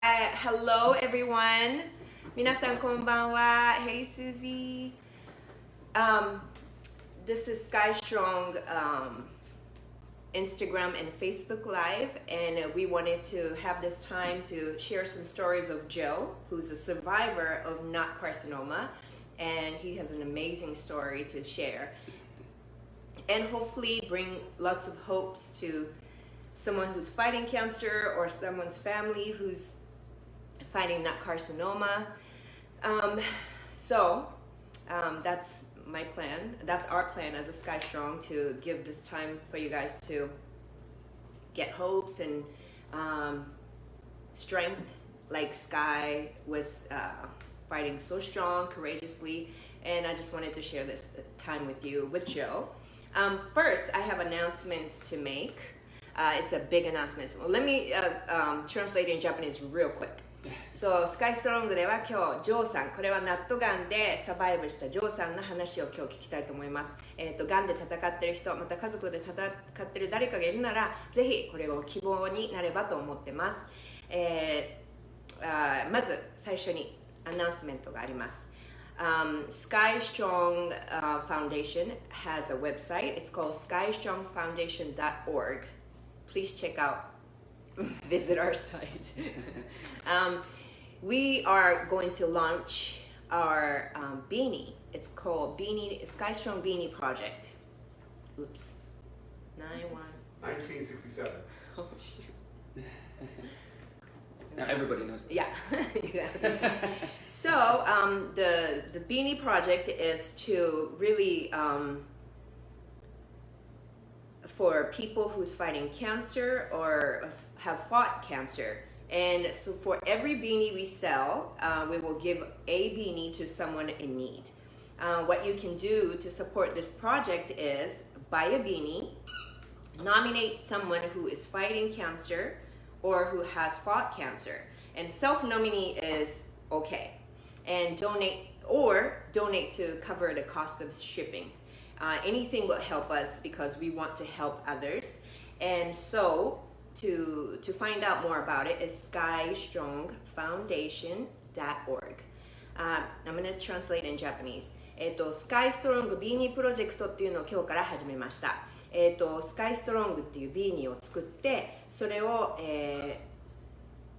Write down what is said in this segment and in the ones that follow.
Hello everyone. 皆さんこんばんは. Hey Susie. This is Sky Strong Instagram and Facebook Live, and we wanted to have this time to share some stories of Joe, who's a survivor of NUT Carcinoma, and he has an amazing story to share, and hopefully bring lots of hopes to someone who's fighting cancer or someone's family who's fighting NUT carcinoma. That's my plan. That's our plan as a Sky Strong, to give this time for you guys to get hopes and strength, like Sky was fighting so strong, courageously. And I just wanted to share this time with you, with Joe. First, I have announcements to make. It's a big announcement. Let me translate in Japanese real quick. So, スカイストロングでは今日ジョーさん、これはナットガンでサバイブしたジョーさんの話を今日聞きたいと思います。ガンで戦ってる人、また家族で戦ってる誰かがいるなら、ぜひこれを希望になればと思ってます。まず最初にアナウンスメントがあります。Sky Strong Foundation has a website. It's called skystrongfoundation.org. Please check out, visit our site. We are going to launch our beanie. It's called Sky Strong Beanie Project. Oops. 1967. Oh, shoot. Now everybody knows that. Yeah. So the Beanie Project is to really for people who's fighting cancer or have fought cancer. And so for every beanie we sell, we will give a beanie to someone in need. What you can do to support this project is buy a beanie, nominate someone who is fighting cancer or who has fought cancer, and self-nominee is okay, and donate to cover the cost of shipping. Anything will help us because we want to help others. And so to find out more about it is skystrongfoundation.org. I'm going to translate in Japanese. スカイストロングビーニープロジェクトっていうのを今日から始めました。スカイストロングっていうビーニーを作って、それを、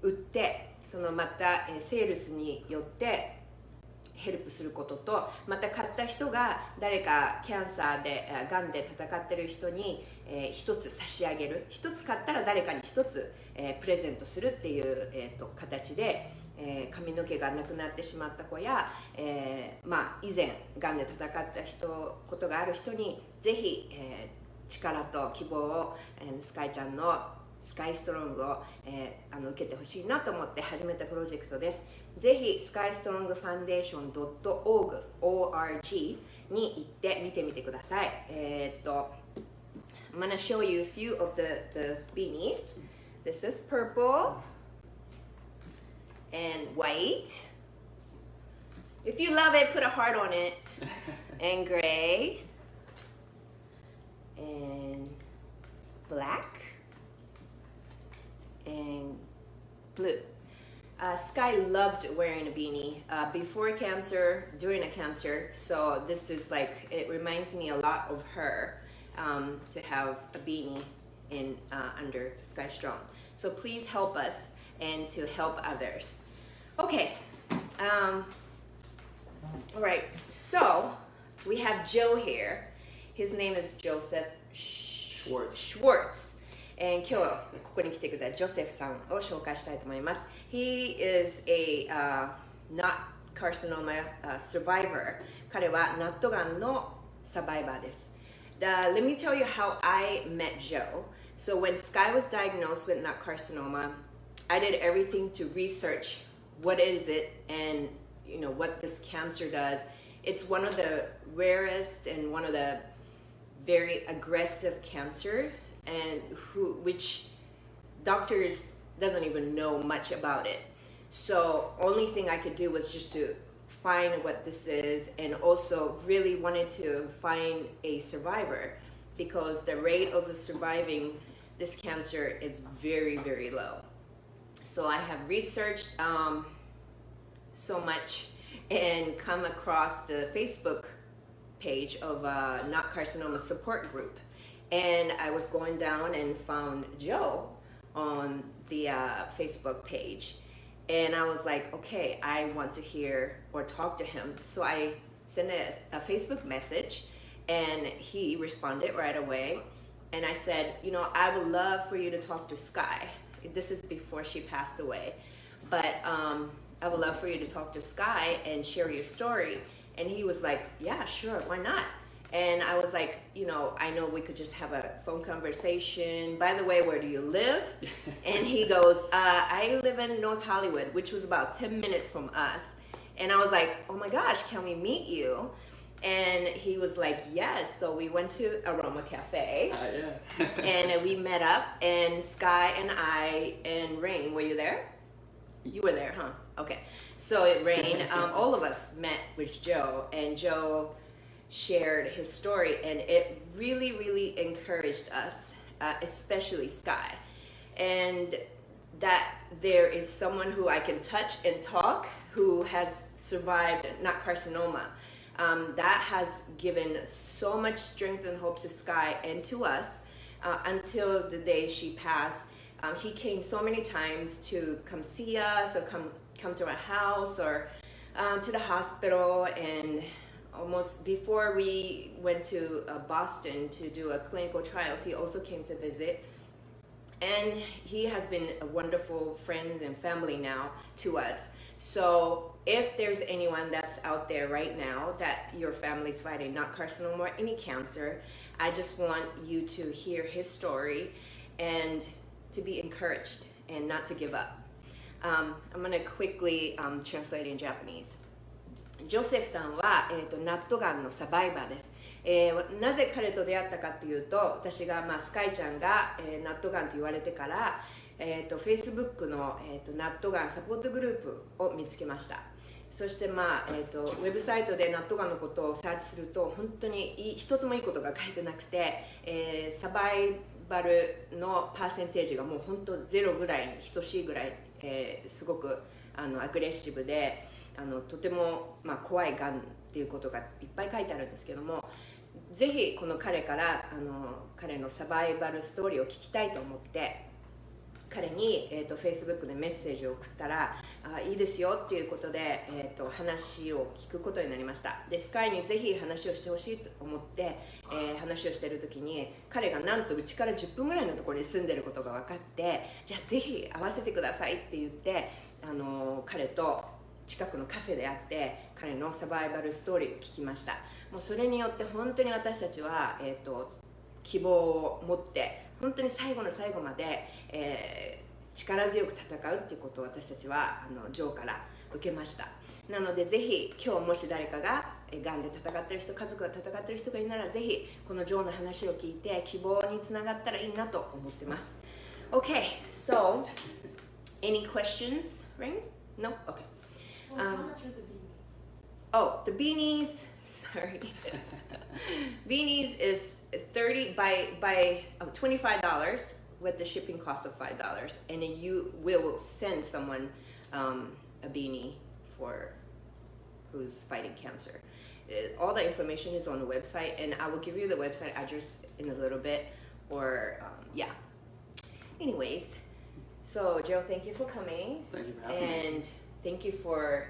売って、そのまた、セールスによってヘルプすることと、また買った人が誰かキャンサーでがんで戦ってる人に、一つ差し上げる、一つ買ったら誰かに一つ、プレゼントするっていう、形で、髪の毛がなくなってしまった子や、以前がんで戦ったことがある人にぜひ、力と希望を、スカイちゃんのスカイストロングを、受けてほしいなと思って始めたプロジェクトです。ぜひ skystrongfoundation.org に行って見てみてください。I'm gonna show you a few of the beanies. This is purple and white. If you love it, put a heart on it. And gray and black and blue. Sky loved wearing a beanie before cancer, during a cancer, so this is like, it reminds me a lot of her to have a beanie in under Sky Strong. So please help us and to help others. Okay, all right, so we have Joe here. His name is Joseph Schwartz. And 今日ここに来てくれたジョセフさんを紹介したいと思います。He is a NUT carcinoma survivor. 彼はナットガンのサバイバーです。Let me tell you how I met Joe. So when Sky was diagnosed with NUT carcinoma, I did everything to research what is it and what this cancer does. It's one of the rarest and one of the very aggressive cancer, and which doctors doesn't even know much about it. So only thing I could do was just to find what this is, and also really wanted to find a survivor because the rate of surviving this cancer is very, very low. So I have researched so much and come across the Facebook page of NUT Carcinoma support group. And I was going down and found Joe on the Facebook page. And I was like, okay, I want to hear or talk to him. So I sent a Facebook message and he responded right away. And I said, you know, I would love for you to talk to Sky. This is before she passed away. But I would love for you to talk to Sky and share your story. And he was like, yeah, sure, why not? And I was like, you know, I know we could just have a phone conversation. By the way, where do you live? And he goes, I live in North Hollywood, which was about 10 minutes from us. And I was like, oh my gosh, can we meet you? And he was like, yes. So we went to Aroma Cafe. Yeah. And we met up, and Sky and I and Rain, were you there? You were there, huh? Okay. So it rained. All of us met with Joe, and Joe shared his story, and it really, really encouraged us, especially Sky. And that there is someone who I can touch and talk who has survived NUT carcinoma. That has given so much strength and hope to Sky and to us until the day she passed. He came so many times to come see us or come to our house or to the hospital, and almost before we went to Boston to do a clinical trial, he also came to visit. And he has been a wonderful friend and family now to us. So if there's anyone that's out there right now that your family's fighting NUT carcinoma or any cancer, I just want you to hear his story and to be encouraged and not to give up. I'm going to quickly translate in Japanese. ジョセフさんは、ナットガンのサバイバーです。なぜ彼と出会ったかというと、私が、スカイちゃんが、ナットガンと言われてから、Facebook の、ナットガンサポートグループを見つけました。そして、ウェブサイトでナットガンのことをサーチすると、本当に一つもいいことが書いてなくて、サバイバルのパーセンテージがもう本当ゼロぐらいに等しいぐらい、すごくアグレッシブで、とても、怖いがんっていうことがいっぱい書いてあるんですけども、ぜひこの彼から彼のサバイバルストーリーを聞きたいと思って彼に、Facebook でメッセージを送ったらいいですよっていうことで、話を聞くことになりました。でスカイにぜひ話をしてほしいと思って、話をしている時に彼がなんとうちから10分ぐらいのところに住んでることが分かって、じゃあぜひ会わせてくださいって言って彼と近くのカフェで会って彼のサバイバルストーリーを聞きました。もうそれによって本当に私たちは、希望を持って本当に最後の最後まで、力強く戦うっていうことを私たちはジョーから受けました。なのでぜひ今日もし誰かががんで戦ってる人、家族が戦ってる人がいるならぜひこのジョーの話を聞いて希望につながったらいいなと思ってます。Okay, so any questions? Rain? No? Okay. How much are the beanies? Oh, the beanies. Sorry. Beanies is $25 with the shipping cost of $5, and then you will send someone a beanie for who's fighting cancer. All the information is on the website, and I will give you the website address in a little bit. Or yeah. Anyways, so Joe, thank you for coming. Thank you for having me. And thank you for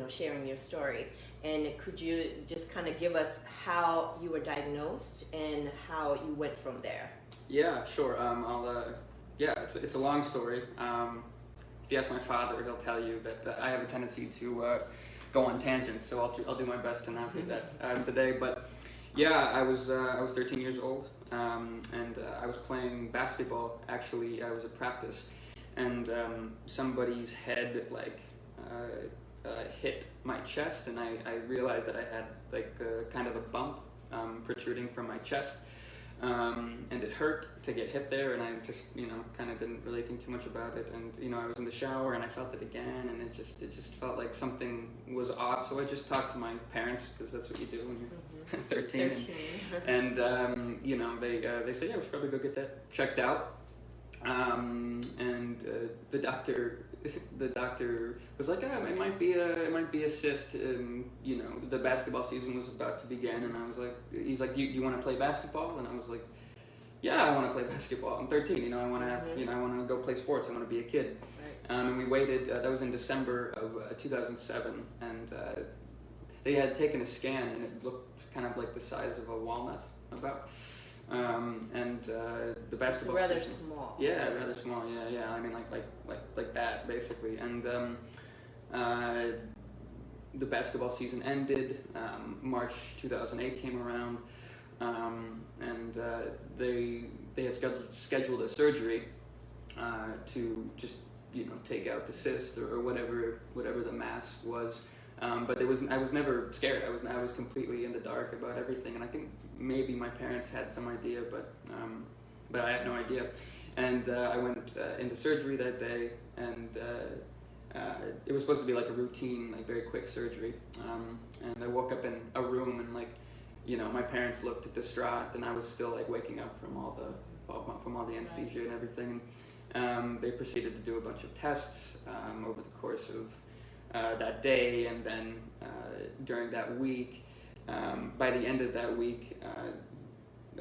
sharing your story. And could you just kind of give us how you were diagnosed and how you went from there? Yeah, sure. It's a long story. If you ask my father, he'll tell you that I have a tendency to go on tangents, so I'll do my best to not do that today. But yeah, I was 13 years old, and I was playing basketball. Actually, I was at practice, and somebody's head hit my chest, and I realized that I had kind of a bump protruding from my chest, and it hurt to get hit there, and I just kind of didn't really think too much about it, and I was in the shower and I felt it again, and it just felt like something was off. So I just talked to my parents, because that's what you do when you're 13. And they said, yeah, we should probably go get that checked out. And the doctor was like, it might be a cyst. The basketball season was about to begin, and I was like, he's like, do you want to play basketball? And I was like, yeah, I want to play basketball. I'm 13. I want to have, I want to go play sports. I want to be a kid. Right. And we waited. That was in December of 2007, and they had taken a scan, and it looked kind of like the size of a walnut, about. And the basketball. It's rather season, small. Yeah, rather small. Yeah. I mean, like that basically. And the basketball season ended. March 2008 came around, and they had scheduled a surgery to just take out the cyst or whatever the mass was. But I was never scared. I was completely in the dark about everything, and I think maybe my parents had some idea, but I had no idea. And I went into surgery that day, and it was supposed to be like a routine, like very quick surgery. And I woke up in a room, and my parents looked distraught, and I was still like waking up from all the anesthesia and everything. They proceeded to do a bunch of tests over the course of that day, and then during that week, by the end of that week,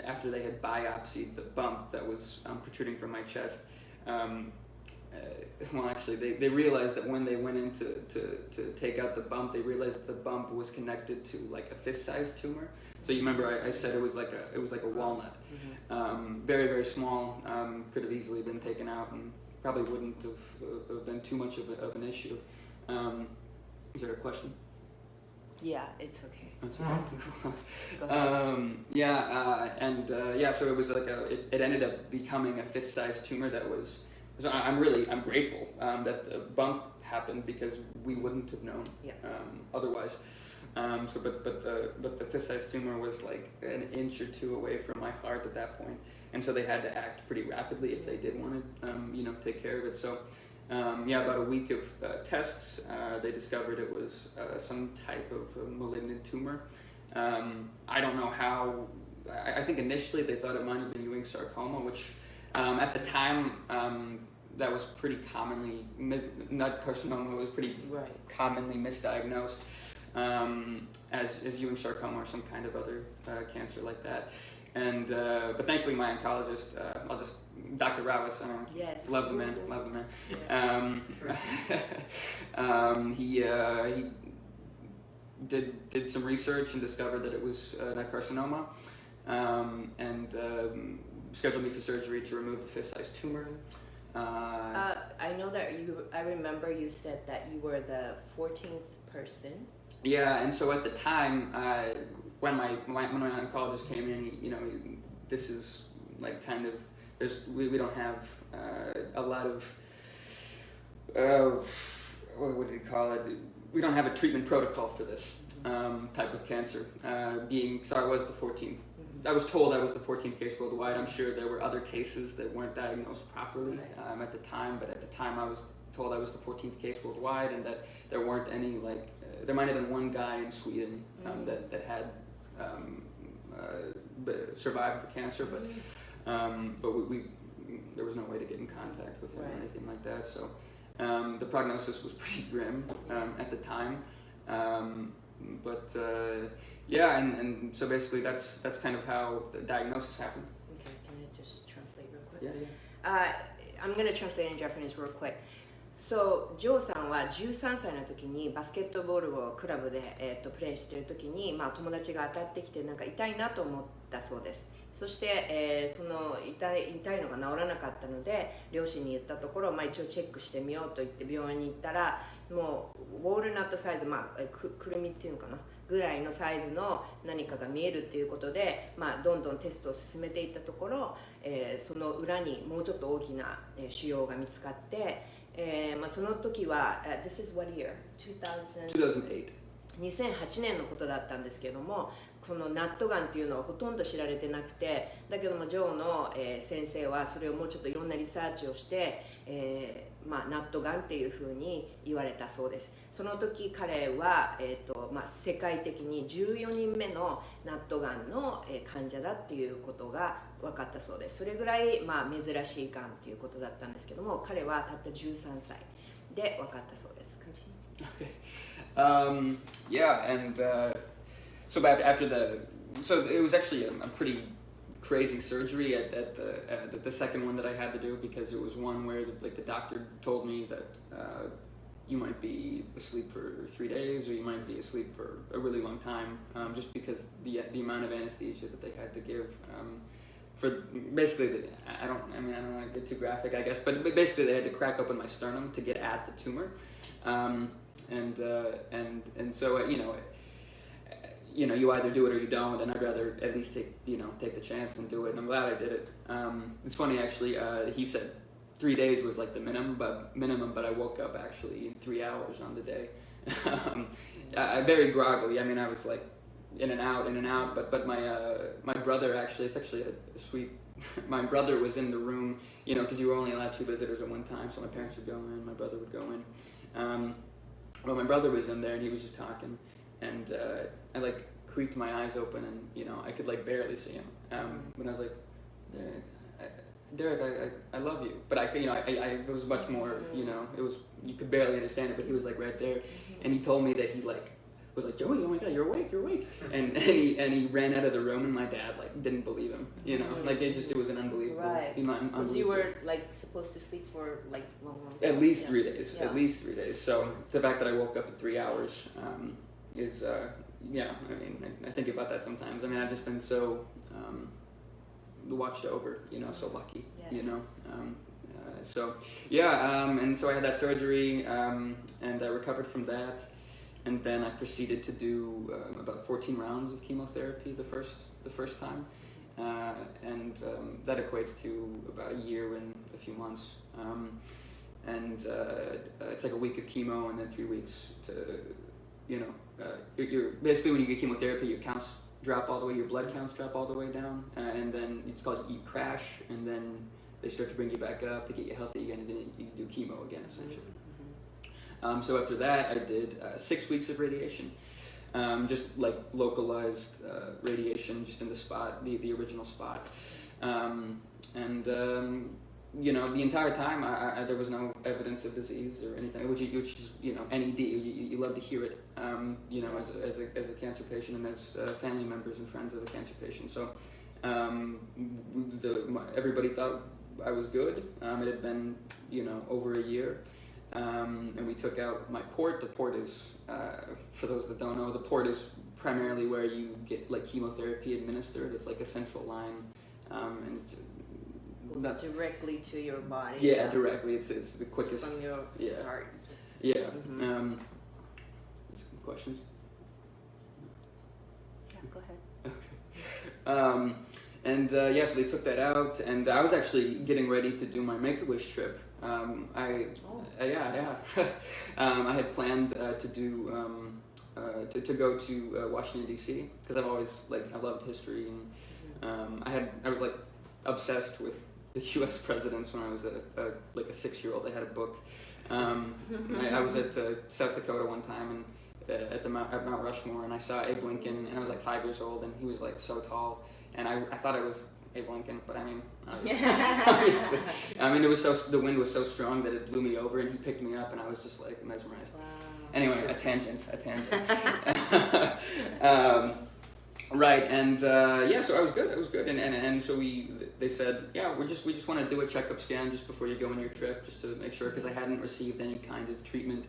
after they had biopsied the bump that was protruding from my chest, well, actually, they realized that when they went in to take out the bump, they realized that the bump was connected to like a fist-sized tumor. So you remember I said it was like a walnut, very, very small. Could have easily been taken out, and probably wouldn't have been too much of an issue. Is there a question? Yeah, it's okay. That's okay. Go ahead. So it was like it ended up becoming a fist-sized tumor that was. So I'm grateful that the bump happened, because we wouldn't have known otherwise. But the fist-sized tumor was like an inch or two away from my heart at that point, and so they had to act pretty rapidly if they did want to take care of it. So. About a week of tests, they discovered it was some type of malignant tumor. I don't know how. I think initially they thought it might have been Ewing sarcoma, which at the time that was pretty commonly NUT carcinoma was pretty commonly misdiagnosed as Ewing sarcoma or some kind of other cancer like that. And but thankfully, my oncologist, Dr. Ravis, yes, love the man. Yes. He did some research and discovered that it was NUT carcinoma, and scheduled me for surgery to remove the fist-sized tumor. I know that I remember you said that you were the 14th person. Yeah, and so at the time, when my oncologist came in, this is like kind of we don't have a lot of what do you call it? We don't have a treatment protocol for this type of cancer. I was the 14th. I was told I was the 14th case worldwide. I'm sure there were other cases that weren't diagnosed properly at the time, but at the time I was told I was the 14th case worldwide, and that there weren't any there might have been one guy in Sweden that had survived the cancer, but we there was no way to get in contact with him or anything like that. So the prognosis was pretty grim at the time, and so basically that's kind of how the diagnosis happened. Okay, can I just translate real quick? Yeah. I'm gonna translate in Japanese real quick. So,ジョーさんは13歳の時にバスケットボールをクラブで、プレーしている時に、友達が当たってきてなんか痛いなと思ったそうです。そして、その痛いのが治らなかったので両親に言ったところ、一応チェックしてみようと言って病院に行ったら、もうウォールナットサイズ、くるみっていうのかなぐらいのサイズの何かが見えるっていうことで、どんどんテストを進めていったところ、その裏にもうちょっと大きな腫瘍が見つかって、その時は、This is what year? 2008 2008年のことだったんですけども、そのナットガンっていうのはほとんど知られてなくて、だけどもジョーの、先生はそれをもうちょっといろんなリサーチをして、ナットガンっていうふうに言われたそうです。その時彼は、世界的に14人目のナットガンの、患者だっていうことが分かったそうです。それぐらい、まあ、珍しいがんということだったんですけども、彼はたった13歳で分かったそうです。Okay. Yeah, and so so it was actually a pretty crazy surgery at the second one that I had to do, because it was one where the doctor told me that you might be asleep for 3 days, or you might be asleep for a really long time, just because the amount of anesthesia that they had to give. For basically, I don't want to get too graphic, I guess, but basically they had to crack open my sternum to get at the tumor, and so you either do it or you don't, and I'd rather at least take the chance and do it, and I'm glad I did it. It's funny actually. He said 3 days was like the minimum, but I woke up actually in 3 hours on the day. I very groggily. I mean, I was like in and out. But my brother actually, it's actually a sweet. My brother was in the room, because you were only allowed 2 visitors at one time. So my parents would go in, my brother would go in. Well, my brother was in there and he was just talking, and I like creaked my eyes open, and I could like barely see him. When I was like, Derek, I love you, but it was much more, it was, you could barely understand it, but he was like right there, and he told me that he like was like, Joey, oh my God, you're awake, and he ran out of the room, and my dad like didn't believe him, like it was an unbelievable, right? Because you were like supposed to sleep for like long time. At least 3 days, at least 3 days. So the fact that I woke up in 3 hours is, I think about that sometimes. I mean, I've just been so watched over, so lucky, yes. And so I had that surgery, and I recovered from that, and then I proceeded to do about 14 rounds of chemotherapy the first time, and that equates to about a year and a few months, and it's like a week of chemo and then 3 weeks to, you're basically, when you get chemotherapy, your counts drop all the way, your blood counts drop all the way down, and then it's called you crash, and then they start to bring you back up to get you healthy again, and then you do chemo again, essentially. So after that, I did 6 weeks of radiation, just like localized radiation, just in the spot, the original spot, the entire time there was no evidence of disease or anything, which is NED. You love to hear it, as a cancer patient and as family members and friends of a cancer patient. So everybody thought I was good. It had been over a year, and we took out my port. The port is, for those that don't know, the port is primarily where you get like chemotherapy administered. It's like a central line, and it's directly to your body. Yeah, directly. It's the quickest. From your heart. Yeah. Questions? Yeah, go ahead. Okay. So they took that out, and I was actually getting ready to do my Make-A-Wish trip. I had planned to do to go to Washington D.C. because I've loved history, and I was like obsessed with the U.S. presidents when I was like a 6-year-old. I had a book. I was at South Dakota one time, and at Mount Rushmore, and I saw Abe Lincoln, and I was like 5 years old, and he was like so tall, and I thought I was Abe Lincoln, but obviously, it was the wind was so strong that it blew me over, and he picked me up, and I was just like mesmerized. Wow. Anyway, a tangent. Right, and so I was good, and so they said, we just want to do a checkup scan just before you go on your trip, just to make sure, because I hadn't received any kind of treatment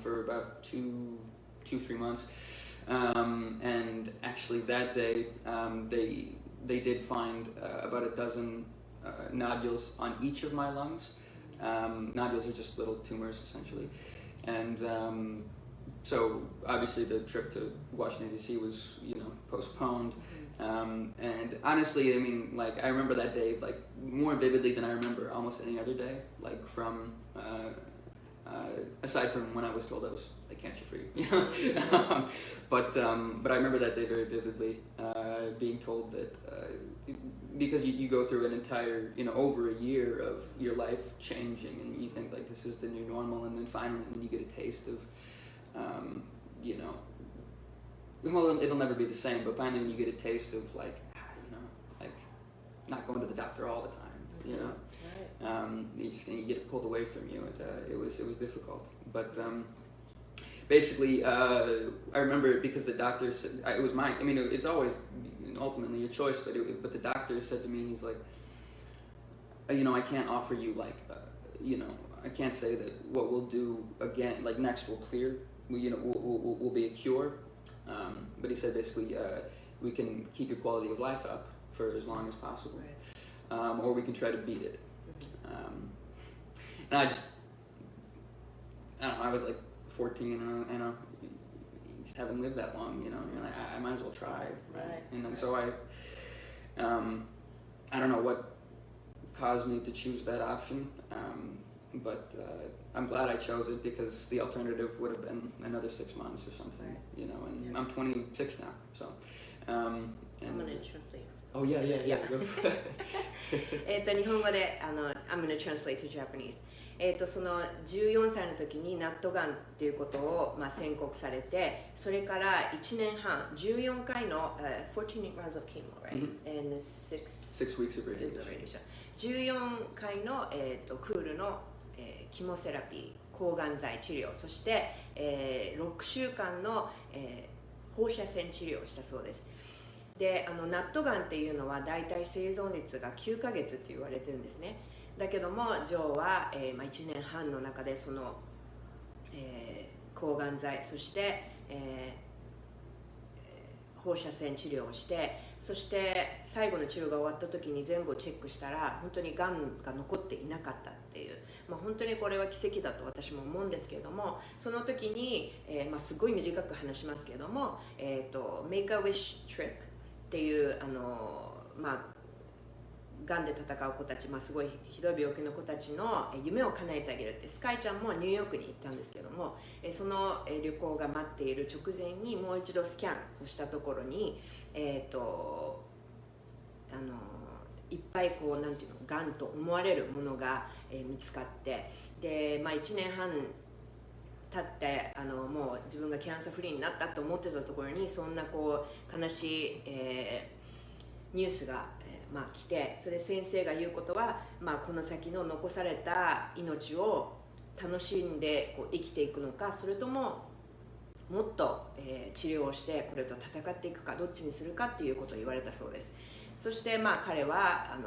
for about 2-3 months, and actually that day they did find about a dozen nodules on each of my lungs. Nodules are just little tumors essentially, and so obviously the trip to Washington D.C. was postponed, and honestly, I remember that day like more vividly than I remember almost any other day, like from aside from when I was told I was like cancer free, but I remember that day very vividly, being told that because you go through an entire over a year of your life changing, and you think like this is the new normal, and then finally when you get a taste of well, it'll never be the same, but finally when you get a taste of like not going to the doctor all the time, you know. You get it pulled away from you, and it was difficult. But basically, I remember because the doctor said it was mine. I mean, it's always ultimately your choice, but the doctor said to me, he's like, you know, I can't offer you like, you know, I can't say that what we'll do again, like next will clear, will be a cure. But he said basically, we can keep your quality of life up for as long as possible, or we can try to beat it. And I don't know, I was like 14, and you just haven't lived that long, you know. You're like, I might as well try, right? And then so I don't know what caused me to choose that option, but I'm glad I chose it because the alternative would have been another 6 months or something, you know. And I'm 26 now, so. I'm gonna translate. Oh yeah. 日本語でI'm gonna translate to Japanese. その14歳の時にナットガンっていうことを、宣告されて、それから1年半14回の、14 rounds of chemo, right? And 6 weeks of radiation. 14回の、クールの、キモセラピー、抗がん剤治療、そして、6週間の、放射線治療をしたそうです。で、ナットガンっていうのはだいたい生存率が9ヶ月って言われてるんですね。だけどもジョーは、1年半の中でその、抗がん剤そして、放射線治療をして、そして最後の治療が終わった時に全部をチェックしたら本当にがんが残っていなかったっていう、本当にこれは奇跡だと私も思うんですけれども、その時に、すごい短く話しますけれども、Make a Wish Trip っていうがんで戦う子たち、すごいひどい病気の子たちの夢を叶えてあげるって、スカイちゃんもニューヨークに行ったんですけども、その旅行が待っている直前にもう一度スキャンをしたところに、いっぱいこうなんていうの、がんと思われるものが見つかって、で、1年半経ってもう自分がキャンサーフリーになったと思ってたところにそんなこう悲しい、ニュースが来て、それで先生が言うことは、この先の残された命を楽しんでこう生きていくのか、それとももっと、治療をしてこれと戦っていくか、どっちにするかっていうことを言われたそうです。そして彼は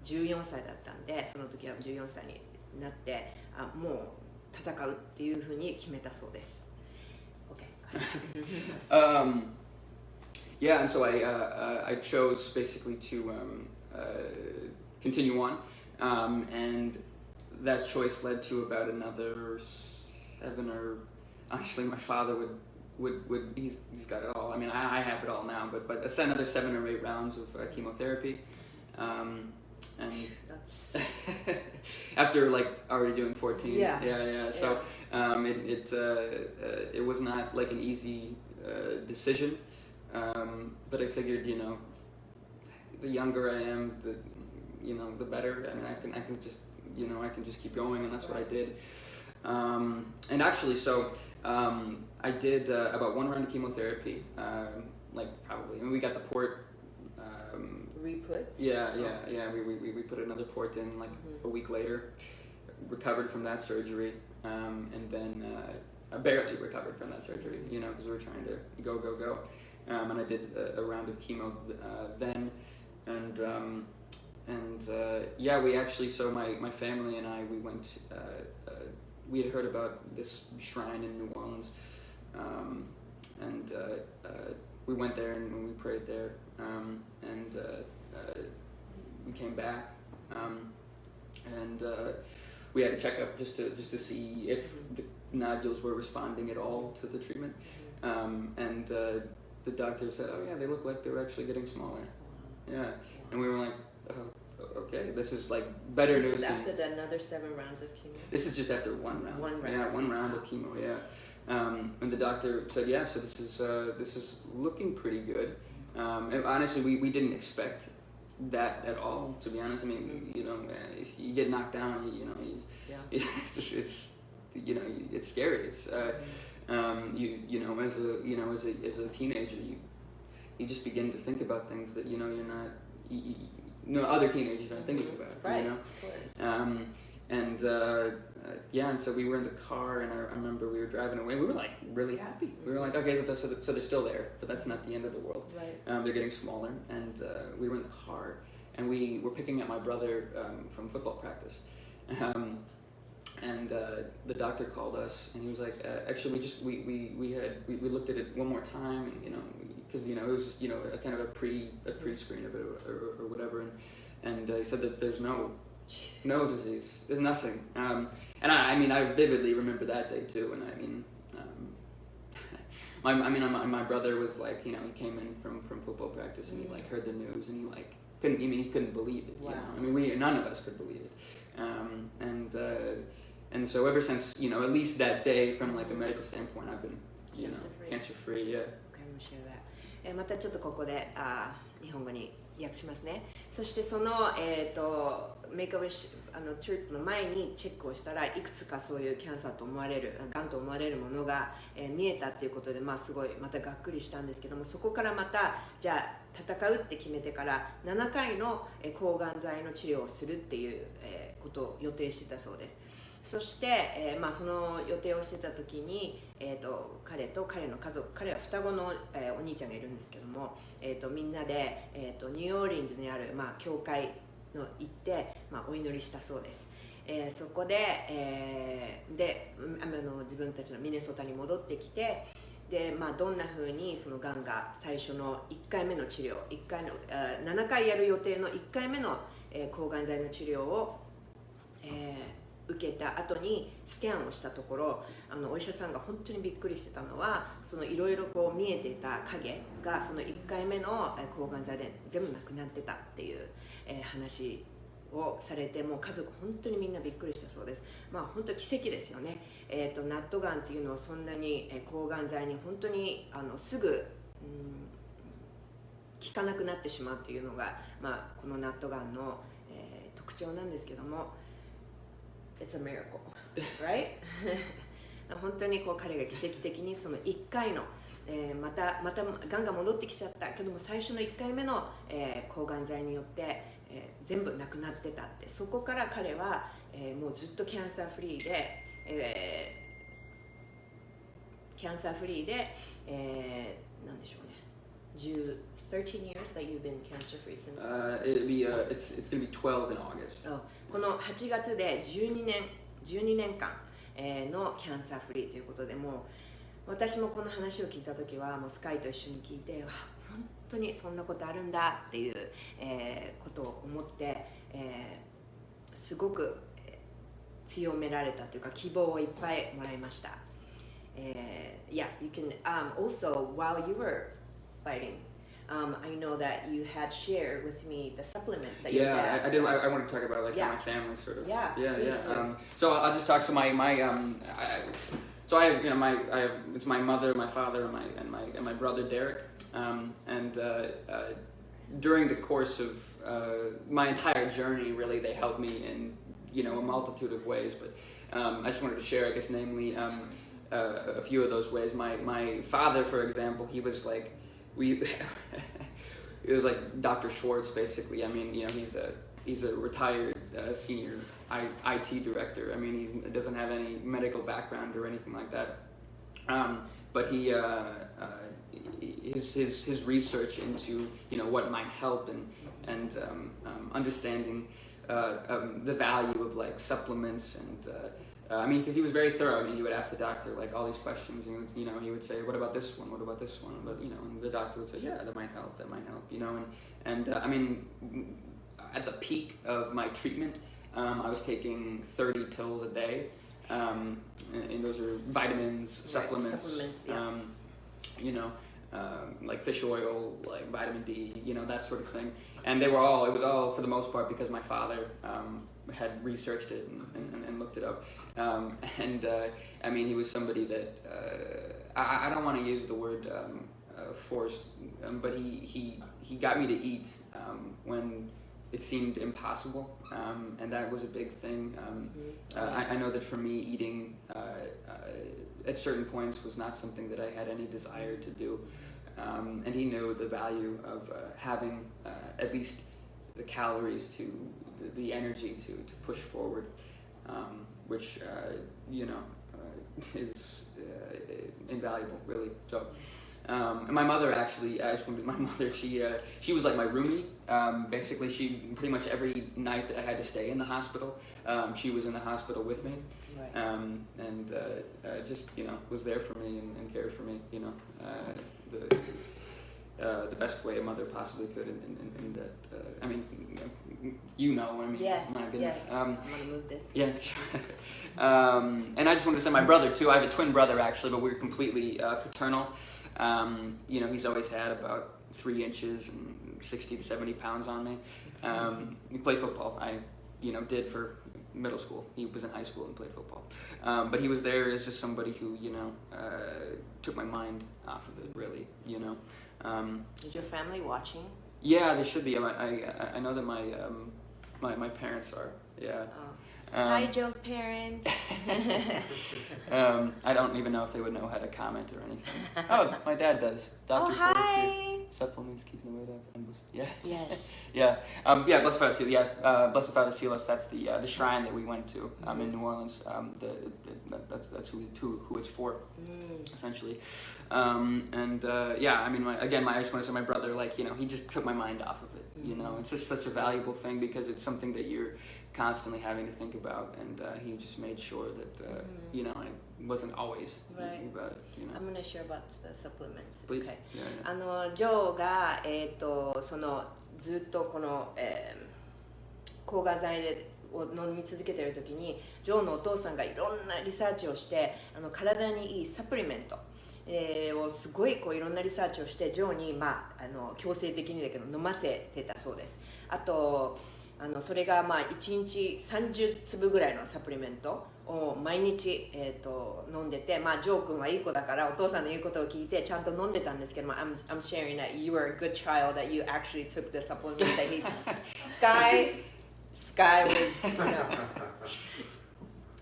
14歳だったんで、その時は14歳になってもう戦うっていうふうに決めたそうです。Okay. Yeah, and so I chose basically to continue on, and that choice led to about another 7 or honestly my father would he's got it all. I mean I have it all now, but another 7 or 8 rounds of chemotherapy, and that's after like already doing 14. Yeah. So it was not like an easy decision. But I figured, you know, the younger I am, the better. I mean, I can just, I can just keep going, and that's what I did. And actually, so I did about 1 round of chemotherapy, like probably. I mean, we got the port. Re-put? Yeah. We put another port in like a week later. Recovered from that surgery, and then I barely recovered from that surgery, because we were trying to go. And I did a round of chemo then, and we actually, so my family and I, we went, we had heard about this shrine in New Orleans, and we went there and we prayed there, and we came back, and we had a checkup just to see if the nodules were responding at all to the treatment, and the doctor said, "Oh yeah, they look like they're actually getting smaller." Yeah, and we were like, "Oh, okay, this is like better news." This is after another 7 rounds of chemo. This is just after 1 round. 1 round. Yeah, 1 round of chemo. Yeah, and the doctor said, "Yeah, so this is looking pretty good." And honestly, we didn't expect that at all. To be honest, I mean, if you get knocked down, it's scary. It's as a teenager, you just begin to think about things that you're not other teenagers aren't thinking about. Right. You know? Of course. And and so we were in the car, and I remember we were driving away. We were like really happy. We were like, okay, so they're still there, but that's not the end of the world. Right. They're getting smaller, and we were in the car, and we were picking up my brother from football practice. And the doctor called us, and he was like, actually, we looked at it one more time, and because it was just a kind of a pre-screen of it or whatever, and he said that there's no disease, there's nothing, and I vividly remember that day too, and my brother was like, he came in from football practice, and he like heard the news, and he couldn't believe it. Wow. None of us could believe it, and so ever since, at least that day, from like a medical standpoint, I've been, cancer free. Yeah. Okay, I'm gonna share that. またちょっとここで日本語に訳しますね。そしてそのメイクアップトリップの前にチェックをしたら、いくつかそういうキャンサーと思われる、がんと思われるものが、見えたということで、すごいまたがっくりしたんですけども、そこからまたじゃあ戦うって決めてから7回の抗がん剤の治療をするっていうことを予定してたそうです。そして、その予定をしてた時に、彼と彼の家族、彼は双子の、お兄ちゃんがいるんですけども、みんなで、ニューオーリンズにある、教会の行って、お祈りしたそうです。そこで、自分たちのミネソタに戻ってきて、でどんな風にそのがんが最初の1回目の治療、7回やる予定の1回目の、抗がん剤の治療を、受けた後にスキャンをしたところ、お医者さんが本当にびっくりしてたのは、そのいろいろこう見えていた影がその1回目の抗がん剤で全部なくなってたっていう、話をされて、もう家族本当にみんなびっくりしたそうです。本当奇跡ですよね。ナットがんっていうのはそんなに抗がん剤に本当にすぐ、効かなくなってしまうというのが、このナットがんの、特徴なんですけども。It's a miracle, right? 本当に彼が奇跡的にその1回の、またがんが戻ってきちゃったけども、最初の1回目の、抗がん剤によって、全部なくなってたって、そこから彼は、もうずっとキャンサーフリーで、なんでしょうね、13 years that you've been cancer free since? It's going to be 12 in August. この8月で12年間のキャンサーフリーということで、もう私もこの話を聞いた時はもうスカイと一緒に聞いて、本当にそんなことあるんだっていう、ことを思って、すごく強められたというか希望をいっぱいもらいました。Yeah, you can also while you were fighting, I know that you had shared with me the supplements that you had. Yeah, I did. I want to talk about how my family sort of. Yeah. So I'll just talk. So so I have it's my mother, my father, and my brother Derek. During the course of my entire journey, really, they helped me in a multitude of ways. But I just wanted to share, I guess, namely a few of those ways. My father, for example, he was like. It was like Dr. Schwartz, basically. He's a retired senior IT director. He doesn't have any medical background or anything like that. But his research into what might help and understanding the value of like supplements and. Because he was very thorough. He would ask the doctor like all these questions, and he would say, "What about this one? What about this one?" But and the doctor would say, "Yeah, that might help. That might help." At the peak of my treatment, I was taking 30 pills a day, and those are vitamins, supplements, yeah. Like fish oil, like vitamin D, that sort of thing. And it was all for the most part because my father had researched it and looked it up. He was somebody that I don't want to use the word forced, but he got me to eat when it seemed impossible, and that was a big thing. I know that for me, eating at certain points was not something that I had any desire to do, and he knew the value of having at least the calories to the energy to push forward, which is invaluable, really. So. And my mother actually, she was like my roomie. Basically, she pretty much every night that I had to stay in the hospital, she was in the hospital with me, and just was there for me and cared for me. The best way a mother possibly could, in that. I mean, Yes. My goodness. Yes. I'm gonna move this. Yeah. And I just wanted to say my brother too. I have a twin brother actually, but we're completely fraternal. He's always had about 3 inches and 60 to 70 pounds on me. He played football. I, did for middle school. He was in high school and played football. But he was there as just somebody who, took my mind off of it, really, Is your family watching? Yeah, they should be. I know that my parents are. Yeah. Oh. Hi, Joe's parents. I don't even know if they would know how to comment or anything. Oh, my dad does. Dr. Oh, Forrest hi. here. Supplements, keeping the weight up. Yeah. Yes. Yeah. Blessed Father Silas. Yeah. Blessed Father Silas. That's the shrine that we went to in New Orleans. That's who it's for, essentially. I just want to say my brother, he just took my mind off of it. It's just such a valuable thing because it's something that you're constantly having to think about, and he just made sure that I wasn't always thinking about it. I'm gonna share about the supplements. Please. Okay. Yeah. ジョーがそのずっとこの、抗がん剤を飲み続けている時に、ジョーのお父さんがいろんなリサーチをして、体にいいサプリメント。をすごいいろんなリサーチをしてジョーに、強制的にだけど飲ませてたそうです。あとそれが1日30粒ぐらいのサプリメントを毎日、飲んでて、ジョー君はいい子だからお父さんの言うことを聞いてちゃんと飲んでたんですけども、I'm sharing that you were a good child, that you actually took the supplement that he Sky was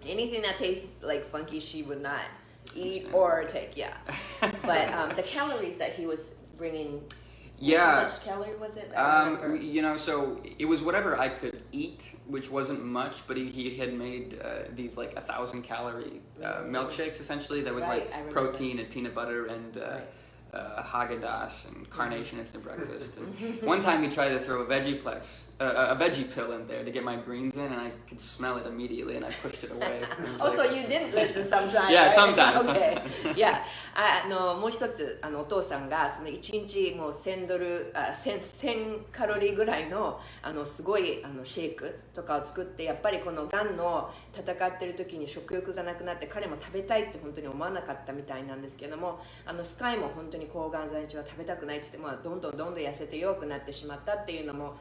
anything that tastes like funky she would not eat or take, but the calories that he was bringing, how much calorie was it? So it was whatever I could eat, which wasn't much, but he had made these 1,000-calorie milkshakes essentially that was protein and peanut butter and Haagen-Dazs and Carnation instant breakfast. And one time he tried to throw a veggie pill in there to get my greens in, and I could smell it immediately, and I pushed it away. So you didn't listen sometimes? Yeah, right? sometimes. Okay. Yeah. もう一つお父さんがその1日もう1000カロリーぐらいのすごいシェイクとかを作って、やっぱりこのがんの戦ってる時に食欲がなくなって彼も食べたいって本当に思わなかったみたいなんですけども、スカイも本当に抗がん剤中は食べたくないって言って、どんどん痩せて弱くなってしまったっていうのも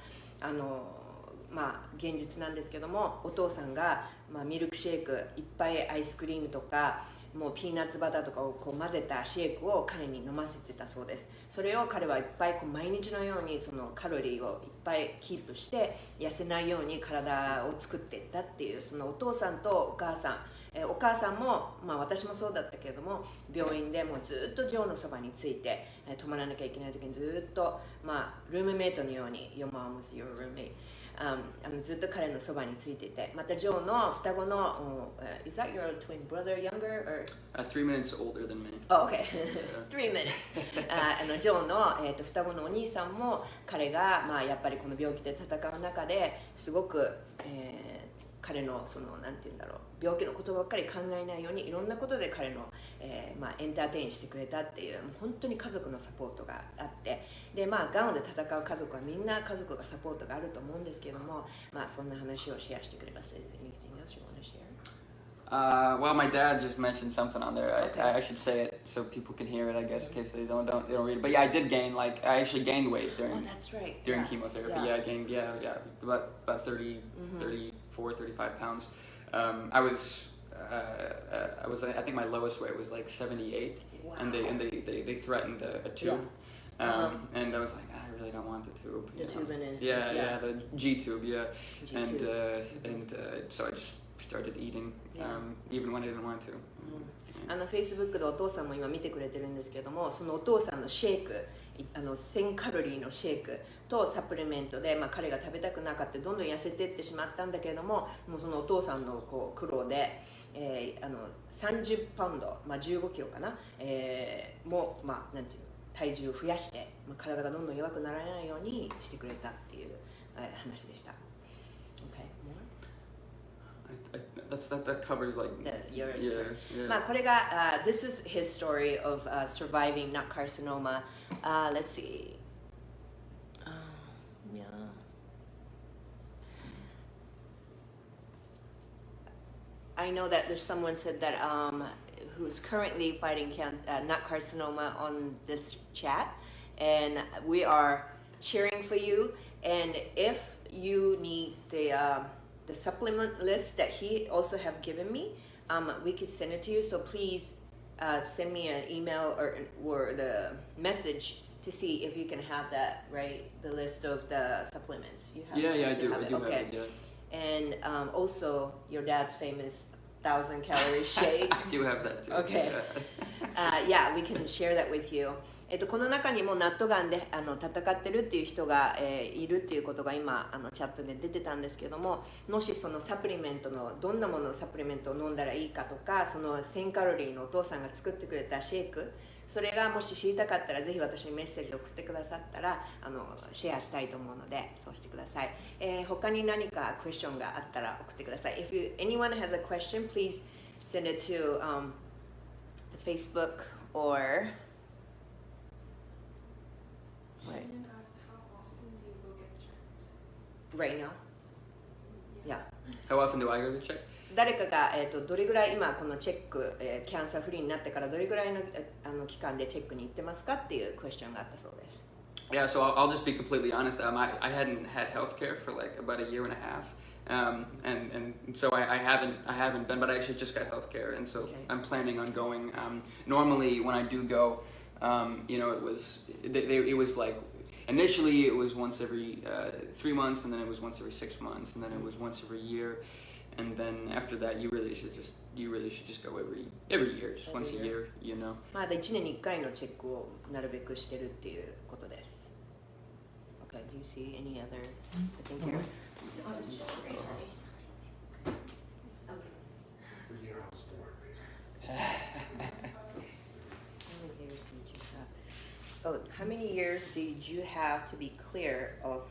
現実なんですけども、お父さんが、ミルクシェイクいっぱいアイスクリームとかもうピーナッツバターとかを混ぜたシェイクを彼に飲ませてたそうです。それを彼はいっぱい毎日のようにそのカロリーをいっぱいキープして痩せないように体を作っていったっていう、そのお父さんとお母さん、お母さんも、私もそうだったけれども、病院でもうずっとジョーのそばについて、泊まらなきゃいけない時にずっと、ルームメイトのように Your mom was your roommate、ずっと彼のそばについていて、またジョーの双子の、Is that your twin brother younger or? 3 minutes older than me. Oh, okay. 3 minutes. ジョーの、双子のお兄さんも彼が、やっぱりこの病気で戦う中ですごく、彼のそのなんていうんだろう、病気のことばっかり考えないようにいろんなことで彼の、エンターテインしてくれたっていう、本当に家族のサポートがあって、でがんで戦う家族はみんな家族がサポートがあると思うんですけども、そんな話をシェアしてくれます。Anything else you want to share? Well, my dad just mentioned something on there. Okay. I should say it so people can hear it, I guess, in case they don't read it. But yeah, I did gain, I actually gained weight during That's right. during chemotherapy. Yeah, I gained about 34, 35 pounds. I think my lowest weight was 78, Wow. and they threatened a tube. And I was like, I really don't want the tube. The tube in it. Yeah, the G tube, yeah. G-tube. And so I just started eating, even when I didn't want to. Facebook でお父さんも今見てくれてるんですけども、そのお父さんのシェイク、1000カロリーのシェイクとサプリメントで、彼が食べたくなかったどんどん痩せていってしまったんだけれども、もうそのお父さんの苦労で、30パウンド、15キロかな、もう、なんていうの、体重を増やして、体がどんどん弱くならないようにしてくれたっていう、話でした。Okay, more? That covers like Yours. yeah. これが、this is his story of surviving NUT carcinoma. Let's see. Yeah. I know that there's someone said that who's currently fighting NUT carcinoma on this chat, and we are cheering for you. And if you need the supplement list that he also have given me, we could send it to you. So please send me an email or the message to see if you can have that, right? The list of the supplements. You have Yeah, I do. have I it. do Okay. have it. Yeah. And also your dad's famous 1,000 calorie shake. I do have that too. Okay. Yeah, we can share that with you. この中にもナットガンで戦ってるっていう人が、いるっていうことが今チャットで出てたんですけども、もしそのサプリメントのどんなものサプリメントを飲んだらいいかとか、その1000カロリーのお父さんが作ってくれたシェイク、それがもし知りたかったらぜひ私にメッセージを送ってくださったらシェアしたいと思うのでそうしてください。他に何かクエスチョンがあったら送ってください。If anyone has a question, please send it to the Facebook or Shannon asked how often do you go get checked? right now. Yeah. How often do I go get checked? 誰かが、どれぐらい今このチェック、キャンサーフリーになってからどれぐらいの、期間でチェックに行ってますかっていうクエスチョンがあったそうです。Yeah, so I'll just be completely honest. I hadn't had healthcare for like about a year and a half, and so I haven't been, but I actually just got healthcare, and so Okay. I'm planning on going. Normally, when I do go, it was like initially it was once every 3 months, and then it was once every 6 months, and then it was once every year, and then after that, you really should just go every year, just once a year, you know. まだ1年に1回のチェックをなるべくしてるっていうことです。Okay, do you see any other? I think here. Oh, this is great. The year I was born, baby. How many years did you have to be clear of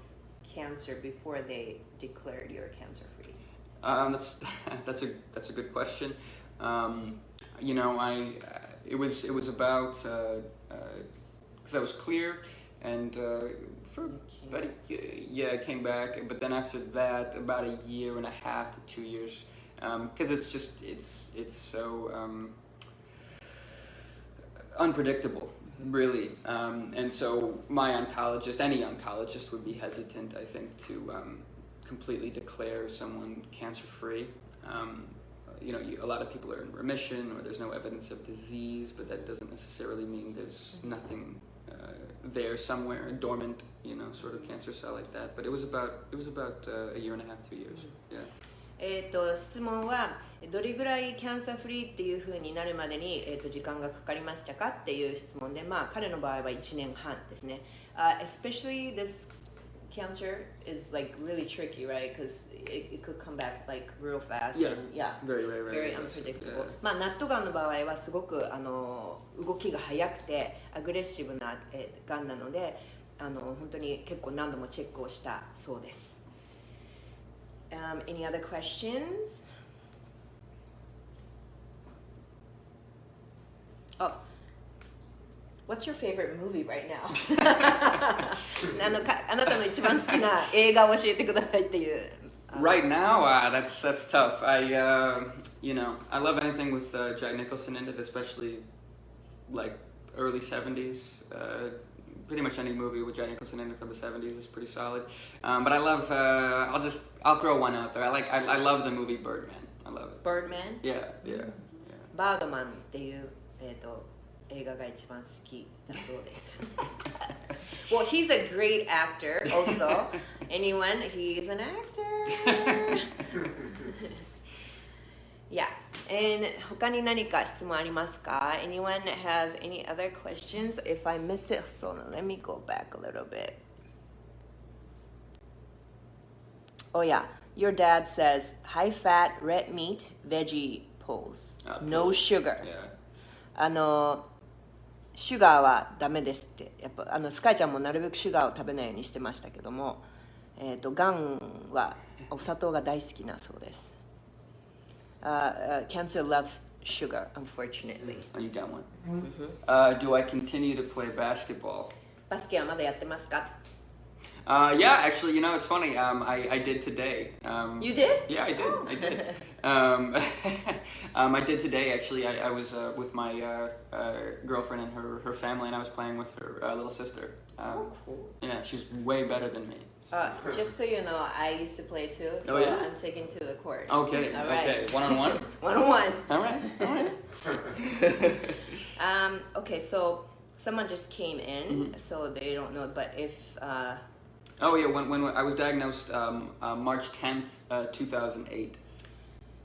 cancer before they declared you cancer free? That's a good question. You know, it was about because I was clear and for about I came back, but then after that about a year and a half to 2 years, because it's so unpredictable. Really, and so any oncologist would be hesitant, I think, to completely declare someone cancer-free. You know, a lot of people are in remission or there's no evidence of disease, but that doesn't necessarily mean there's nothing there somewhere, a dormant, you know, sort of cancer cell like that. But it was about a year and a half, 2 years. Yeah. 質問はどれぐらいキャンサーフリーっていう風になるまでに、時間がかかりましたかっていう質問で、彼の場合は1年半ですね。Especially this cancer is like really tricky, right? Because it could come back like real fast. Yeah. And, yeah. Very unpredictable. Yeah. ナットガンの場合はすごく動きが速くてアグレッシブながんなので、本当に結構何度もチェックをしたそうです。Any other questions? Oh, what's your favorite movie right now? あなたの一番好きな映画を教えてくださいっていう。Right now, that's tough. I love anything with Jack Nicholson in it, especially like early 70s. Pretty much any movie with Jack Nicholson in it from the 70s is pretty solid. But I love. I'll throw one out there. I love the movie Birdman. I love it. Birdman? Yeah. バードマンっていう映画が一番好きだそうです。Well, he's a great actor also. Anyone? He's an actor. Yeah. And 他に何か質問ありますか? Anyone has any other questions? If I missed it, so let me go back a little bit. Oh yeah, your dad says high fat, red meat, veggie pulls, no sugar. Yeah. シュガーはダメですって。やっぱスカイちゃんもなるべくシュガーを食べないようにしてましたけども、ガンはお砂糖が大好きなそうです。Cancer loves sugar, unfortunately. Oh, you got one. Do I continue to play basketball? バスケはまだやってますか? Yeah, actually, it's funny. I did today. You did? Yeah, I did. I did. I did today. Actually, I was with my girlfriend and her family, and I was playing with her little sister. Cool. Yeah, she's way better than me. Just so you know, I used to play too, so I'm taking to the court. Okay. All right. Okay. 1-on-1. 1-on-1. All right. All right. Okay, so someone just came in, so they don't know, but if Oh yeah, when I was diagnosed March 10th, 2008.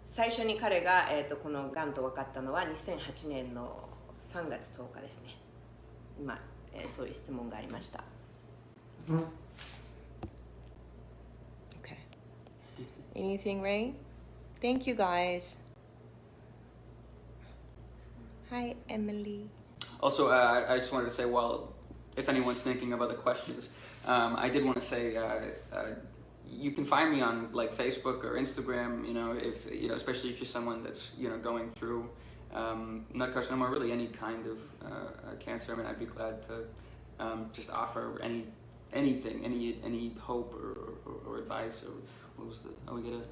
最初に彼が、このがんと分かったのは2008年の3月10日ですね。今、そういう質問がありました。Okay. Anything, Ray? Thank you, guys. Hi, Emily. Also, I just wanted to say, well, if anyone's thinking of other questions, I did want to say you can find me on like Facebook or Instagram. If especially if you're someone that's going through NUT carcinoma or really any kind of cancer. I mean, I'd be glad to just offer anything, any hope or advice or what was the we get a.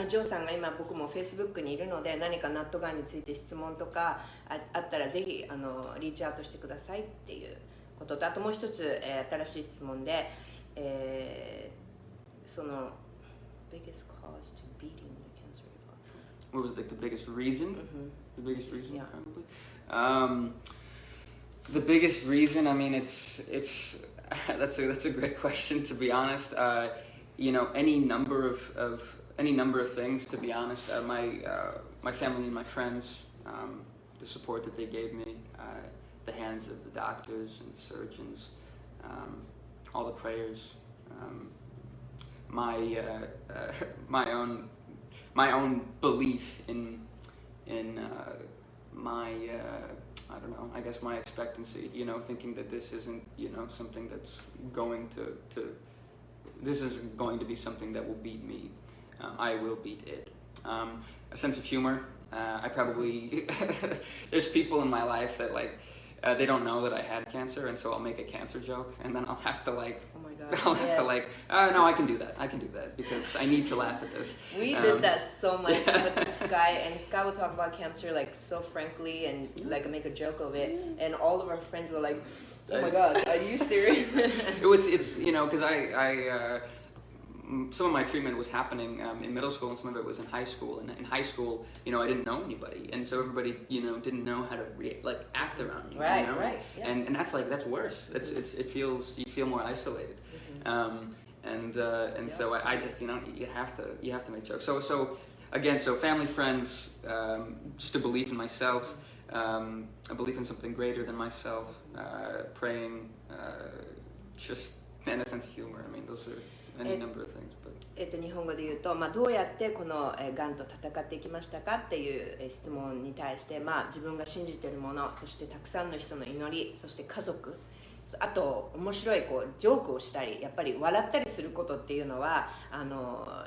ジョーさんが今僕も Facebook にいるので何かナットガンについて質問とかあったらぜひリーチアウトしてくださいっていうこととあともう一つ、新しい質問で、その biggest cause to beating the cancer. What was like the biggest reason? The biggest reason, Yeah. probably. The biggest reason. I mean, it's that's a great question to be honest. Any number of things to be honest. My family and my friends, the support that they gave me, the hands of the doctors and the surgeons, all the prayers, my own belief in my I don't know, I guess my expectancy, thinking that this isn't something that's going to this isn't going to be something that will beat me. I will beat it. A sense of humor. I probably there's people in my life that they don't know that I had cancer, and so I'll make a cancer joke, and then I'll have to oh my God, I'll have to no, I can do that because I need to laugh at this. We did that so much with Sky, and Sky will talk about cancer so frankly and make a joke of it, and all of our friends were like, oh my God, are you serious? It's because I some of my treatment was happening in middle school and some of it was in high school, and in high school I didn't know anybody, and so everybody didn't know how to act around me, right, yeah. and that's worse. You feel more isolated, and so I just you have to make jokes. So again, family, friends, just a belief in myself, a belief in something greater than myself, praying, just and a sense of humor. I mean, those are any number of things, but. 日本語で言うと、どうやってこのがんと戦っていきましたかっていう質問に対して、自分が信じているもの、そしてたくさんの人の祈り、そして家族、あと面白いジョークをしたり、やっぱり笑ったりすることっていうのは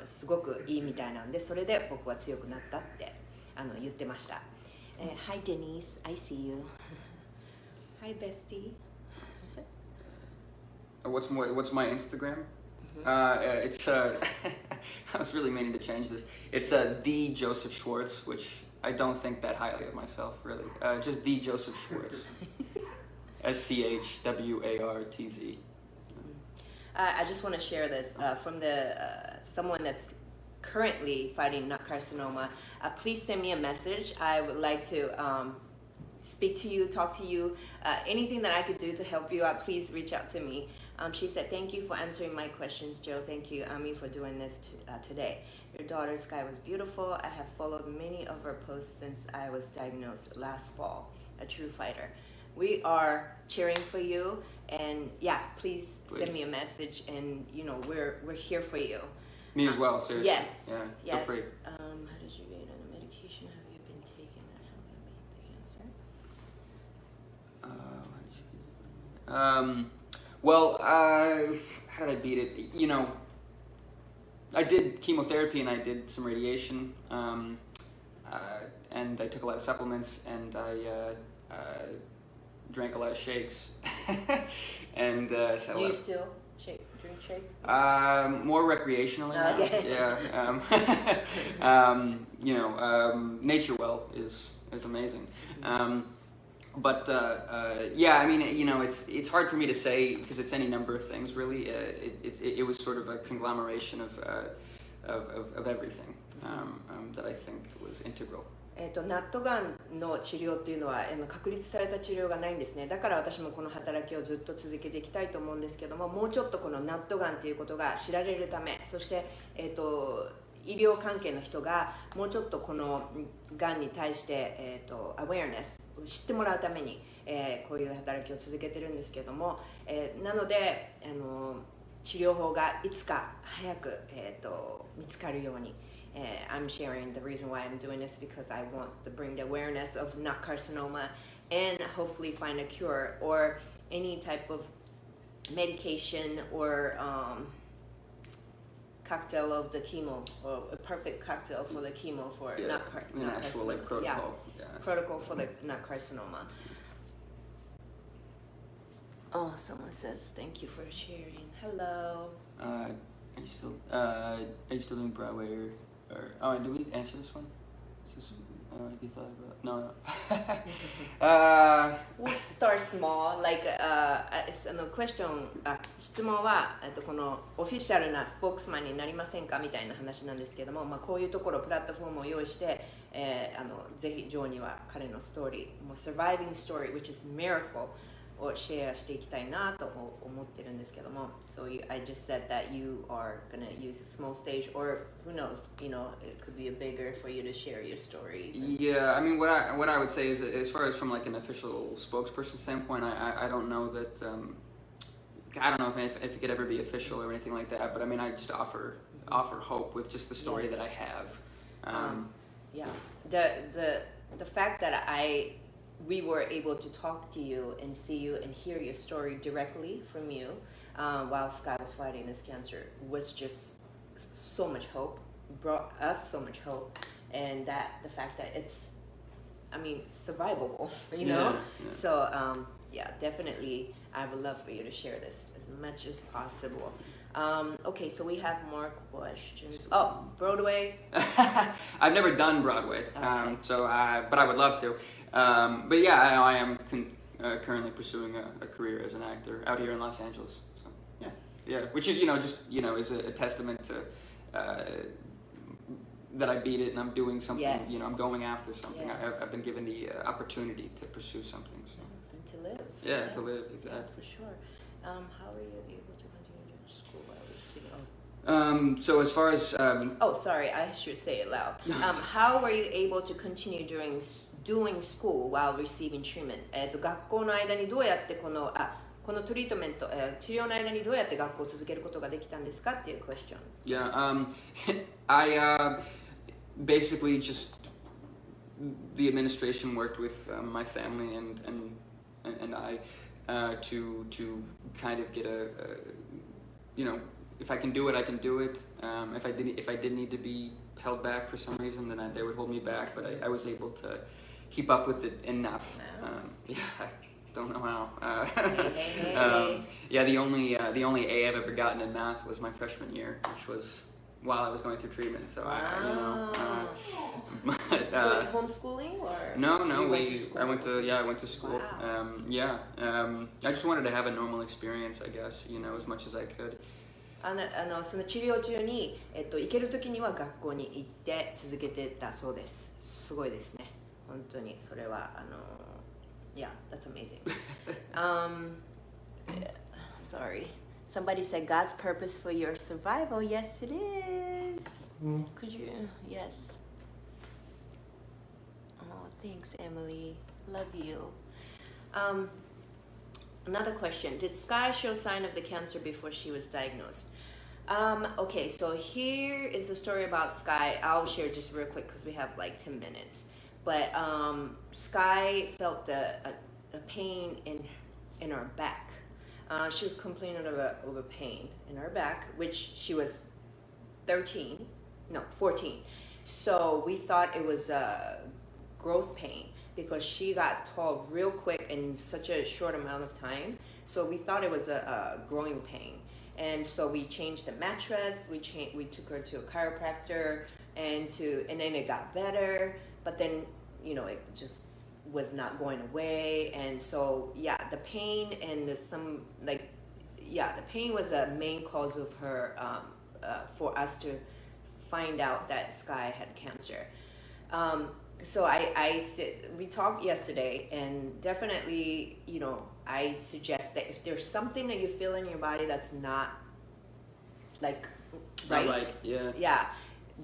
すごくいいみたいなんで、それで僕は強くなったって言ってました。Hi Denise, I see you. Hi Bestie. What's my Instagram? It's I was really meaning to change this. It's the Joseph Schwartz, which I don't think that highly of myself, really. Just the Joseph Schwartz. SCHWARTZ. I just want to share this from someone that's currently fighting NUT carcinoma. Please send me a message. I would like to speak to you, talk to you. Anything that I could do to help you out, please reach out to me. She said, thank you for answering my questions, Joe. Thank you, Ami, for doing this today. Your daughter Sky was beautiful. I have followed many of her posts since I was diagnosed last fall. A true fighter. We are cheering for you, and yeah, please send me a message, and you know we're here for you. Me as well, seriously. Yes. Yeah, yes. feel free. How did you rate on the medication? Have you been taking that help you beat the cancer? Well, how did I beat it? You know, I did chemotherapy and I did some radiation, and I took a lot of supplements, and I drank a lot of shakes, and Do you still drink shakes? more recreationally now. Okay. Yeah. You know, Nature Well is amazing. But yeah, I mean, you know, it's hard for me to say because it's any number of things really. It was sort of a conglomeration of everything that I think was integral. ナットガンの治療っていうのは確立された治療がないんですね。だから私もこの働きをずっと続けていきたいと思うんですけども、もうちょっとこのナットガンということが知られるため、そして、医療関係の人がもうちょっとこのがんに対して、アウェアネスを知ってもらうために、こういう働きを続けてるんですけども、なので治療法がいつか早く、見つかるように。I'm sharing the reason why I'm doing this because I want to bring the awareness of NUT carcinoma and hopefully find a cure or any type of medication or cocktail of the chemo or a perfect cocktail for the chemo for NUT an actual like protocol. Yeah, protocol for the NUT carcinoma. Oh, someone says thank you for sharing. Hello. Are you still doing Broadway or did we answer this one? Is this, have you thought about? No. We'll start small. Like 質問はこのオフィシャルなスポークスマンになりませんかみたいな話なんですけども、こういうところプラットフォームを用意して、ぜひジョーには彼のストーリー、もう surviving story which is miracle をシェアしていきたいなと思ってるんですけども、so I just said that you are gonna use a small stage, or who knows, you know, it could be bigger for you to share your stories. Yeah, I mean, what I would say is, as far as from like an official spokesperson standpoint, I don't know that I don't know if it could ever be official or anything like that, but I mean, I just offer hope with just the story that I have. Yeah, the fact that we were able to talk to you and see you and hear your story directly from you while Sky was fighting this cancer was just so much hope, brought us so much hope, and that the fact that it's, I mean, survivable, you know? Yeah. So, yeah, definitely I would love for you to share this as much as possible. Okay, so we have more questions. Oh, Broadway. I've never done Broadway, Okay. But I would love to. But yeah, I am currently pursuing a career as an actor out here in Los Angeles. So yeah, which is is a testament to that I beat it and I'm doing something. Yes. You know, I'm going after something. Yes. I've been given the opportunity to pursue something. So. And to live. Yeah, to live, exactly. Yeah, for sure. How are you able to continue doing school while receiving? So as far as Oh, sorry, I should say it loud. How were you able to continue doing school while receiving treatment? 学校の間にどうやってこのトリートメント、治療の間にどうやって学校を続けることができたんですかっていう question. Yeah, I basically just the administration worked with my family and I to kind of get a you know, if I can do it, I can do it. If I did need to be held back for some reason, then they would hold me back. But I was able to keep up with it enough. Wow. Yeah, I don't know how. Hey. Yeah, the only A I've ever gotten in math was my freshman year, which was while I was going through treatment. So Wow. But, So homeschooling or? No, You went to school? I went to school. Wow. I just wanted to have a normal experience, I guess, you know, as much as I could. その治療中に、行ける時には学校に行って続けてたそうです。すごいですね。本当にそれはYeah, that's amazing. Sorry. Somebody said God's purpose for your survival. Yes, it is. Could you? Yes. Oh, thanks, Emily. Love you. Another question. Did Sky show sign of the cancer before she was diagnosed? Okay, so here is the story about Sky. I'll share just real quick because we have like 10 minutes. But Sky felt a pain in her back. She was complaining of a pain in her back, which she was 14. So we thought it was a growth pain because she got tall real quick in such a short amount of time. So we thought it was a growing pain. And so we changed the mattress, we took her to a chiropractor, and then it got better, but then, it just was not going away. And so, the pain and the pain was a main cause of her, for us to find out that Sky had cancer. So we talked yesterday, and definitely, I suggest that if there's something that you feel in your body that's not right,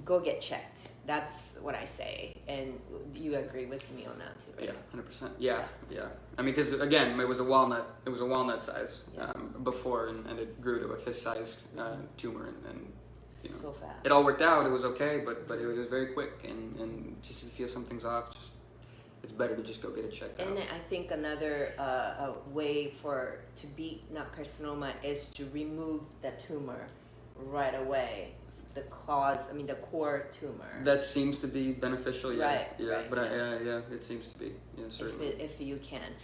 go get checked. That's what I say, and you agree with me on that too, right? Yeah, 100%. Yeah. I mean, because again, it was a walnut size before, and it grew to a fist-sized tumor, and so fast. It all worked out. It was okay, but it was very quick, and just if you feel something's off, it's better to just go get it checked out. And I think another way to beat NUT carcinoma is to remove the tumor right away. The core tumor. That seems to be beneficial, yeah. Right. But it seems to be, certainly. If you can.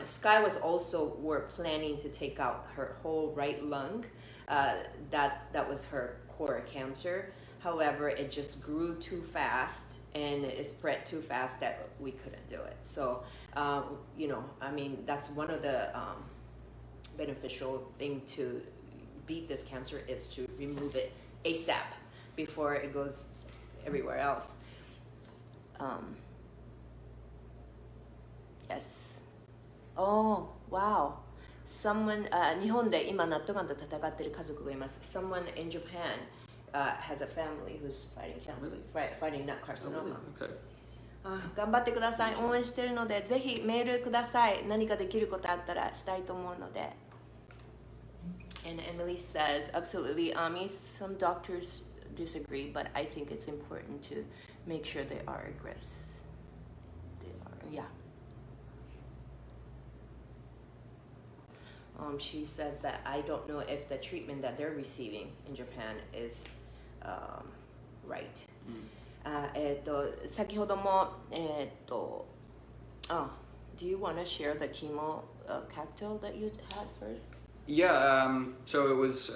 Sky were planning to take out her whole right lung. That was her core cancer. However, it just grew too fast and it spread too fast that we couldn't do it. So, that's one of the beneficial thing to beat this cancer is to remove it ASAP before it goes everywhere else. Yes. Oh, wow. Someone, 日本で今ナットガンと戦っている家族がいます。Someone in Japan has a family who's fighting cancer, fighting NUT carcinoma. Okay. 頑張ってください。応援してるので、ぜひメールください。何かできることあったらしたいと思うので。And Emily says, absolutely, some doctors disagree, but I think it's important to make sure they are aggressive. She says that I don't know if the treatment that they're receiving in Japan is right. 先ほどもdo you want to share the chemo cocktail that you had first? Yeah, so it was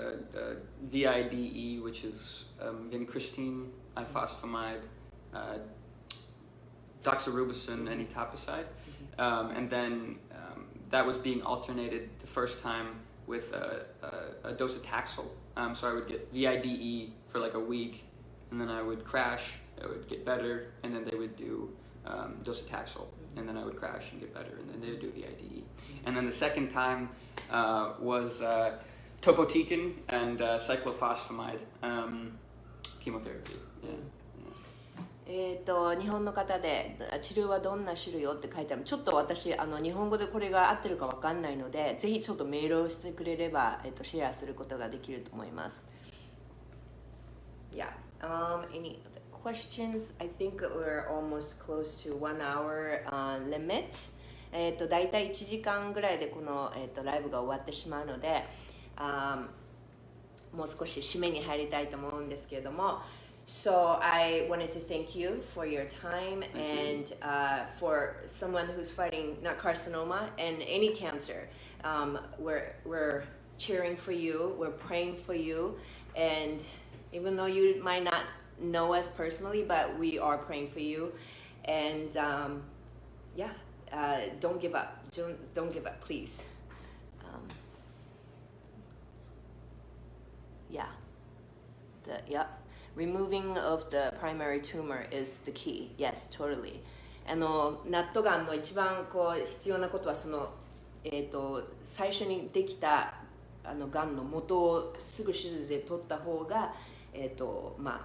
VIDE, which is vincristine, ifosfamide, doxorubicin, and etoposide. And then that was being alternated the first time with a dose of Taxol. So I would get VIDE for like a week, and then I would crash, I would get better, and then they would do dose of Taxol, and then I would crash and get better, and then they would do VIDE. And then the second time was topotecan and cyclophosphamide chemotherapy. Yeah. 日本の方で治療はどんな種類をって書いてある。ちょっと私日本語でこれが合ってるかわかんないので、ぜひちょっとメールをしてくれればシェアすることができると思います。Yeah. Any other questions? I think we're almost close to 1 hour limit. だいたい1時間ぐらいでこのライブが終わってしまうので、もう少し締めに入りたいと思うんですけれども。So I wanted to thank you for your time and for someone who's fighting NUT carcinoma and any cancer. We're cheering for you. We're praying for you. And even though you might not know us personally, but we are praying for you. And don't give up. Don't give up, please. Removing of the primary tumor is the key. Yes, totally. ナットがんの一番必要なことは最初にできたがんの元をすぐ手術で取った方が、まあ、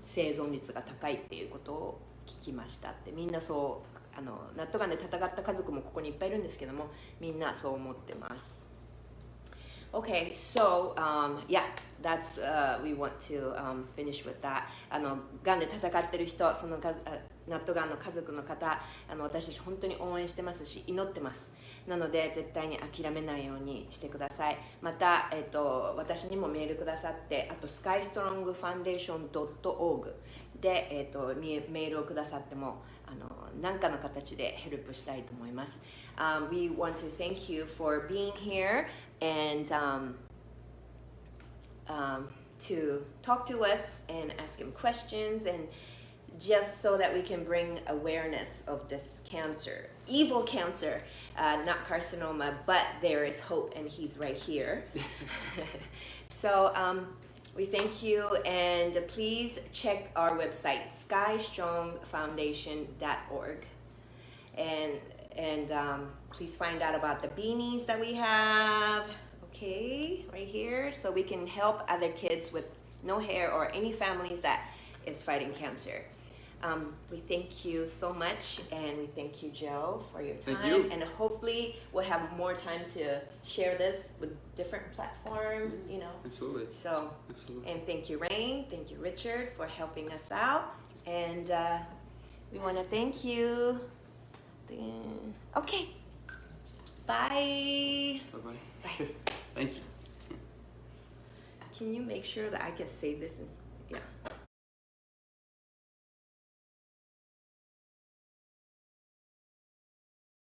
生存率が高いっていうことを聞きましたって。みんなそうナットがんで戦った家族もここにいっぱいいるんですけども、みんなそう思ってます。Okay, so yeah, that's we want to finish with that. がんで戦ってる人、そのナットがんの家族の方、私たち本当に応援してますし、祈ってます。なので絶対に諦めないようにしてください。また、私にもメールくださって、あと skystrongfoundation.org で、メールをくださっても何かの形でヘルプしたいと思います。We want to thank you for being here and to talk to us and ask him questions, and just so that we can bring awareness of this cancer, evil cancer, not carcinoma, but there is hope and he's right here. So we thank you, and please check our website, skystrongfoundation.org, and please find out about the beanies that we have, okay, right here, so we can help other kids with no hair or any families that is fighting cancer. We thank you so much, and we thank you, Joe, for your time. Thank you. And hopefully we'll have more time to share this with different platforms, you know. Absolutely. So, Absolutely. and thank you, Rain. Thank you, Richard, for helping us out. And we want to thank you. Okay. Bye. Bye-bye. Bye. Thank you. Can you make sure that I can save this in